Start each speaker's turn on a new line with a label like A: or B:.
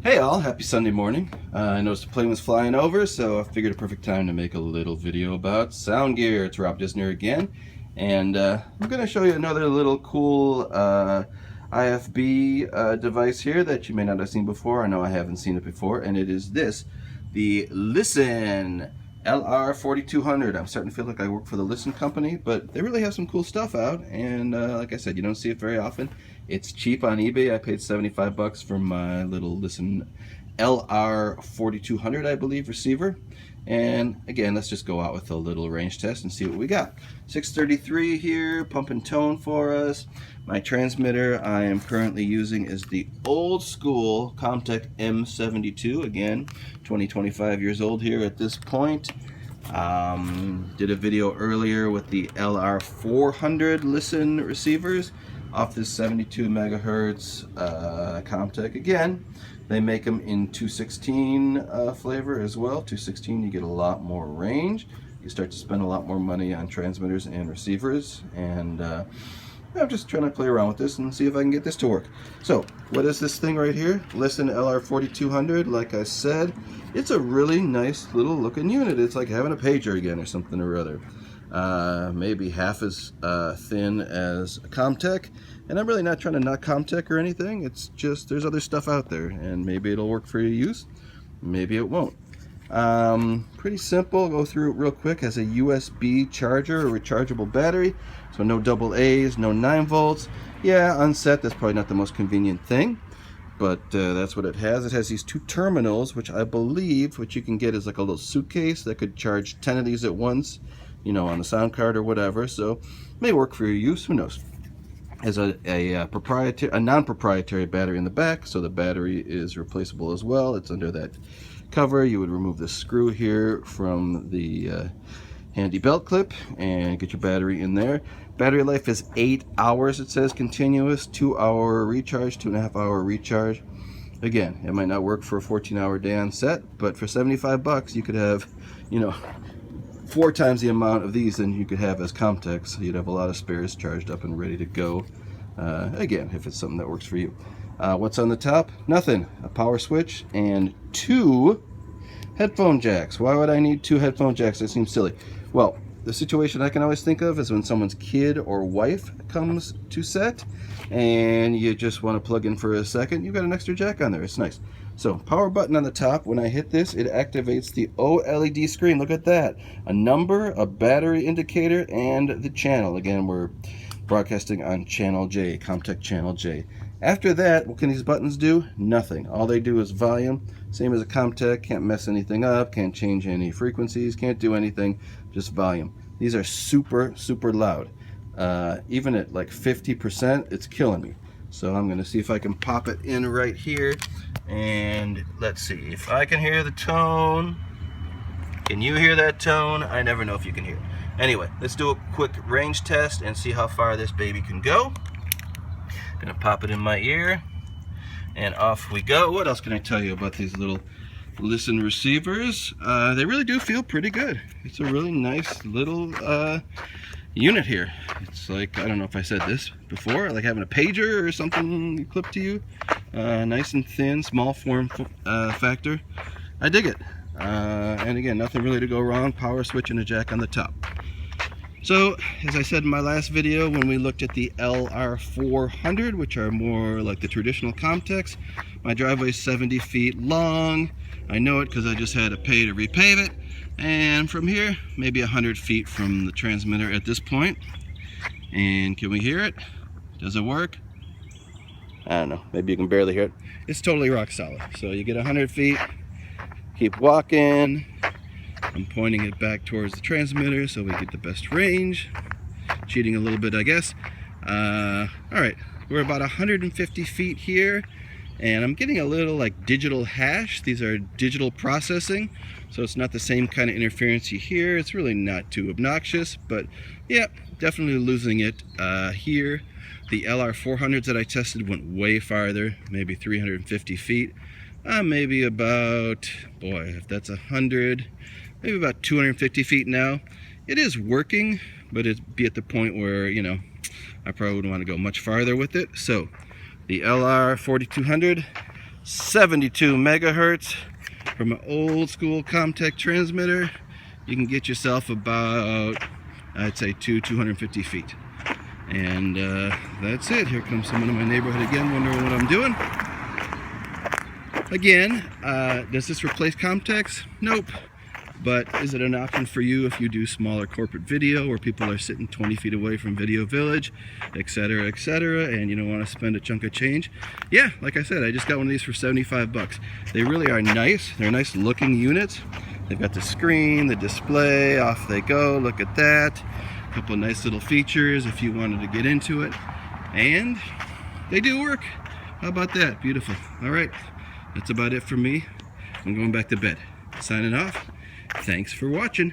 A: Hey all, happy Sunday morning. I noticed a plane was flying over, so I figured a perfect time to make a little video about sound gear. It's Rob Disner again, and I'm going to show you another little cool IFB device here that you may not have seen before. I know I haven't seen it before, and it is this, the Listen LR-4200. I'm starting to feel like I work for the Listen company, but they really have some cool stuff out, and like I said, you don't see it very often. It's cheap on eBay. I paid 75 bucks for my little Listen LR-4200, I believe, receiver. And again, let's just go out with a little range test and see what we got. 633 here, pump and tone for us. My transmitter I am currently using is the old school Comtech M72. Again, 25 years old here at this point. Did a video earlier with the LR-400 Listen receivers off this 72 megahertz Comtech. Again, they make them in 216 flavor as well. 216, you get a lot more range. You start to spend a lot more money on transmitters and receivers, and I'm just trying to play around with this and see if I can get this to work. So, what is this thing right here? Listen LR-4200. Like I said, it's a really nice little looking unit. It's like having a pager again or something or other. Maybe half as thin as a Comtech, and I'm really not trying to knock Comtech or anything. It's just there's other stuff out there, and maybe it'll work for your use, maybe it won't. Pretty simple. I'll go through it real quick. Has a USB charger, a rechargeable battery, so no double A's, no 9 volts. Yeah, unset, that's probably not the most convenient thing, but that's what it has. It has these 2 terminals, which I believe what you can get is like a little suitcase that could charge 10 of these at once, you know, on the sound card or whatever. So may work for your use, who knows. Has a non-proprietary battery in the back, so the battery is replaceable as well. It's under that cover. You would remove the screw here from the handy belt clip and get your battery in there. Battery life is 8 hours, it says, continuous, 2-hour recharge, 2.5-hour recharge. Again, it might not work for a 14-hour day on set, but for 75 bucks you could have, you know, 4 times the amount of these than you could have as Comtech, so you'd have a lot of spares charged up and ready to go. Again, if it's something that works for you. What's on the top? Nothing. A power switch and 2 headphone jacks. Why would I need 2 headphone jacks? That seems silly. Well, the situation I can always think of is when someone's kid or wife comes to set and you just want to plug in for a second, you've got an extra jack on there. It's nice. So, power button on the top. When I hit this, it activates the OLED screen. Look at that. A number, a battery indicator, and the channel. Again, we're broadcasting on channel J, Comtech channel J. After that, what can these buttons do? Nothing. All they do is volume. Same as a Comtech. Can't mess anything up. Can't change any frequencies. Can't do anything. Just volume. These are super, super loud. Even at like 50%, it's killing me. So I'm going to see if I can pop it in right here. And let's see if I can hear the tone. Can you hear that tone? I never know if you can hear it. Anyway, let's do a quick range test and see how far this baby can go. Gonna pop it in my ear and off we go. What else can I tell you about these little Listen receivers? They really do feel pretty good. It's a really nice little unit here. It's like, I don't know if I said this before, like having a pager or something clipped to you. Nice and thin, small form factor. I dig it. And again, nothing really to go wrong. Power switch and a jack on the top. So, as I said in my last video, when we looked at the LR-400, which are more like the traditional Comtechs, my driveway is 70 feet long. I know it because I just had to pay to repave it. And from here, maybe 100 feet from the transmitter at this point. And can we hear it? Does it work? I don't know. Maybe you can barely hear it. It's totally rock solid. So you get 100 feet, keep walking. I'm pointing it back towards the transmitter so we get the best range. Cheating a little bit, I guess. Alright, we're about 150 feet here, and I'm getting a little like digital hash. These are digital processing, so it's not the same kind of interference you hear. It's really not too obnoxious, but yeah, definitely losing it here. The LR-400s that I tested went way farther, maybe 350 feet. Maybe about, boy, if that's 100, maybe about 250 feet now. It is working, but it'd be at the point where, you know, I probably wouldn't want to go much farther with it. So the LR-4200 72 megahertz from an old school Comtech transmitter. You can get yourself about, I'd say 250 feet. And that's it. Here comes someone in my neighborhood again wondering what I'm doing. Again, does this replace Comtechs? Nope. But is it an option for you if you do smaller corporate video where people are sitting 20 feet away from Video Village, etc., and you don't want to spend a chunk of change? Yeah, like I said, I just got one of these for 75 bucks. They really are nice. They're nice looking units. They've got the screen, the display, off they go. Look at that. A couple of nice little features if you wanted to get into it. And they do work. How about that? Beautiful. All right, that's about it for me. I'm going back to bed. Signing off. Thanks for watching.